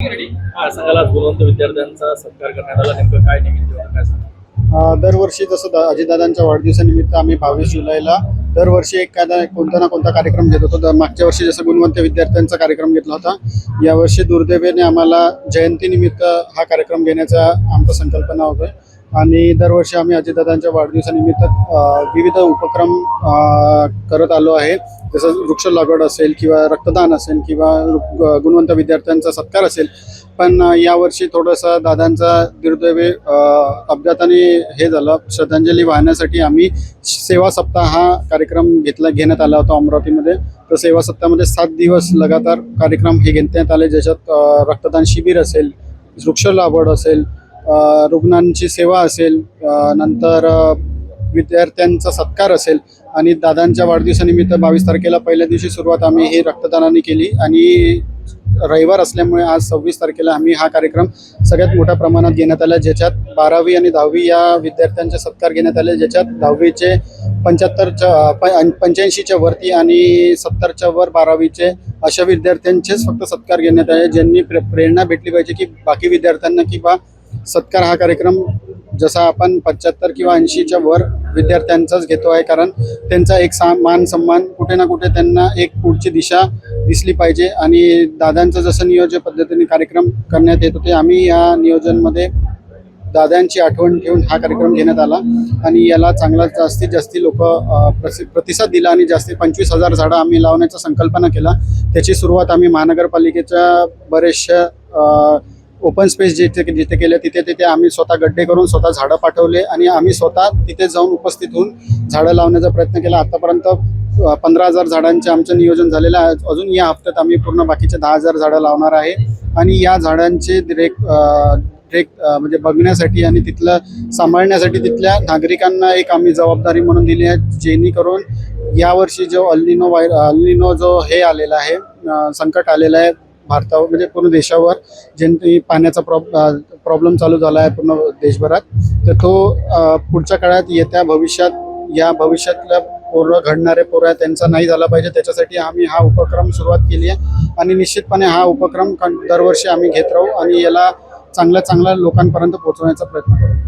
हा सांगायला गुणवंत विद्यार्थ्यांचा सत्कार करण्यात आला, नेमकं काय निमित्त होतं काय सांगा? दरवर्षी जसं अजितदादांच्या वाढदिवसानिमित्त आम्ही 22 जुलैला दरवर्षी कोणता ना कोणता कार्यक्रम घेत होतो. मागच्या वर्षी जसं गुणवंत विद्यार्थ्यांचा कार्यक्रम घेतला होता, यावर्षी दुर्दैवाने आम्हाला जयंतीनिमित्त हा कार्यक्रम घेण्याचा आमचा संकल्पना होता. आणि दरवर्षी आम्ही अजितदादांच्या वाढदिवसानिमित्त विविध उपक्रम करत आलो आहे. जसं वृक्ष लागवड असेल किंवा रक्तदान असेल किंवा गुणवंत विद्यार्थ्यांचा सत्कार असेल. पण यावर्षी थोडंसं दादांचा दुर्दैवी अपघाताने हे झालं. श्रद्धांजली वाहण्यासाठी आम्ही सेवा सप्ताह हा कार्यक्रम घेण्यात आला होता अमरावतीमध्ये. तर सेवा सप्ताहामध्ये 7 दिवस लगातार कार्यक्रम हे घेण्यात आले, ज्याच्यात रक्तदान शिबिर असेल, वृक्ष लागवड असेल, रुग्णांची सेवा असेल, नंतर विद्यार्थ्यांचा सत्कार असेल. आणि दादांच्या वाढदिवसानिमित्त 22 तारखेला पहिल्या दिवशी सुरुवात आम्ही ही रक्तदानाने केली. आणि रविवार असल्यामुळे आज 26 तारखेला आम्ही हा कार्यक्रम सगळ्यात मोठ्या प्रमाणात घेण्यात आला, ज्याच्यात 12वी आणि 10वी या विद्यार्थ्यांचे सत्कार घेण्यात आले, ज्याच्यात 10वीचे 85च्या वरती आणि 70च्या वर 12वीचे अशा विद्यार्थ्यांचेच फक्त सत्कार घेण्यात आले, ज्यांनी प्रेरणा भेटली पाहिजे की बाकी विद्यार्थ्यांना की बा सत्कार हा कार्यक्रम जसा आपण 75 किंवा 80च्या वर विद्यार्थ्यांचाच घेतो आहे. कारण त्यांचा एक मान सन्मान कुठे ना कुठे त्यांना एक पुढची दिशा दिसली पाहिजे. आणि दादांचं जसं नियोजन पद्धतीने कार्यक्रम करण्यात येत होते, आम्ही या नियोजनमध्ये दादांची आठवण ठेवून हा कार्यक्रम घेण्यात आला. आणि याला चांगला जास्तीत जास्त लोक प्रतिसाद दिला आणि जास्तीत 25,000 झाडं आम्ही लावण्याचा संकल्पना केला. त्याची सुरुवात आम्ही महानगरपालिकेच्या बरेचशा ओपन स्पेस जिथे केले तिथे आम्ही स्वतः गड्डे करून स्वतः झाडं पाठवले आणि आम्ही स्वतः तिथे जाऊन उपस्थित होऊन झाडं लावण्याचा प्रयत्न केला. आतापर्यंत 15,000 झाडांचे आमचं नियोजन झालेलं आहे. अजून या हप्त्यात आम्ही पूर्ण बाकीचे 10,000 झाडं लावणार आहे. आणि या झाडांचे म्हणजे बघण्यासाठी आणि तिथलं सांभाळण्यासाठी तिथल्या नागरिकांना एक आम्ही जबाबदारी म्हणून दिली आहे, जेणेकरून यावर्षी जो अल्निनो जो हे आलेला आहे, संकट आलेलं आहे भारतावर म्हणजे पूर्ण देशावर, ज्यांनी पाण्याचा प्रॉब्लेम चालू झाला आहे पूर्ण देशभरात, तर तो पुढच्या काळात या भविष्यातल्या घडणारे पोरं त्यांचा नाही झाला पाहिजे, त्याच्यासाठी आम्ही हा उपक्रम सुरुवात केली आहे. आणि निश्चितपणे हा उपक्रम दरवर्षी आम्ही घेत राहू आणि याला चांगल्या लोकांपर्यंत पोहोचवण्याचा प्रयत्न करू.